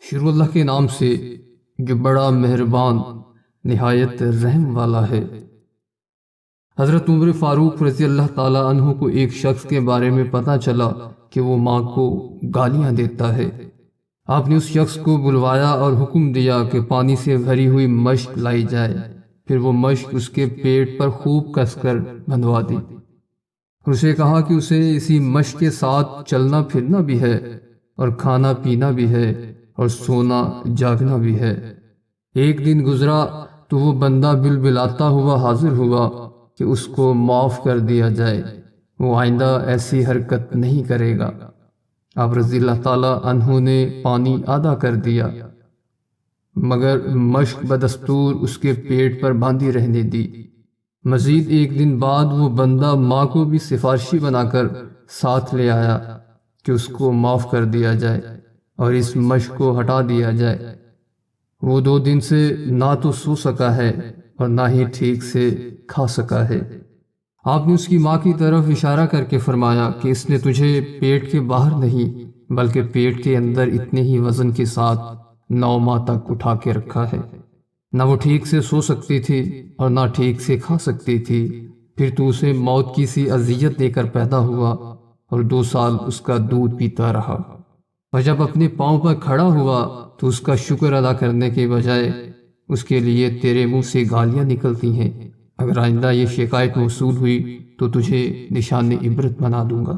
شروع اللہ کے نام سے جو بڑا مہربان نہایت رحم والا ہے۔ حضرت عمر فاروق رضی اللہ تعالیٰ عنہ کو ایک شخص کے بارے میں پتہ چلا کہ وہ ماں کو گالیاں دیتا ہے۔ آپ نے اس شخص کو بلوایا اور حکم دیا کہ پانی سے بھری ہوئی مشک لائی جائے، پھر وہ مشک اس کے پیٹ پر خوب کس کر بندھوا دی اور اسے کہا کہ اسے اسی مشک کے ساتھ چلنا پھرنا بھی ہے اور کھانا پینا بھی ہے اور سونا جاگنا بھی ہے۔ ایک دن گزرا تو وہ بندہ بلبلاتا ہوا حاضر ہوا کہ اس کو معاف کر دیا جائے، وہ آئندہ ایسی حرکت نہیں کرے گا۔ آپ رضی اللہ تعالیٰ عنہ نے پانی آدھا کر دیا مگر مشک بدستور اس کے پیٹ پر باندھی رہنے دی۔ مزید ایک دن بعد وہ بندہ ماں کو بھی سفارشی بنا کر ساتھ لے آیا کہ اس کو معاف کر دیا جائے اور اس مشک کو ہٹا دیا جائے۔ وہ 2 دن سے نہ تو سو سکا ہے اور نہ ہی ٹھیک سے کھا سکا ہے۔ آپ نے اس کی ماں کی طرف اشارہ کر کے فرمایا کہ اس نے تجھے پیٹ کے باہر نہیں بلکہ پیٹ کے اندر اتنے ہی وزن کے ساتھ 9 ماہ تک اٹھا کے رکھا ہے۔ نہ وہ ٹھیک سے سو سکتی تھی اور نہ ٹھیک سے کھا سکتی تھی، پھر تو اسے موت کی سی اذیت دے کر پیدا ہوا اور 2 سال اس کا دودھ پیتا رہا، اور جب اپنے پاؤں پر کھڑا ہوا تو اس کا شکر ادا کرنے کے بجائے اس کے لیے تیرے منہ سے گالیاں نکلتی ہیں۔ اگر آئندہ یہ شکایت موصول ہوئی تو تجھے نشان عبرت بنا دوں گا۔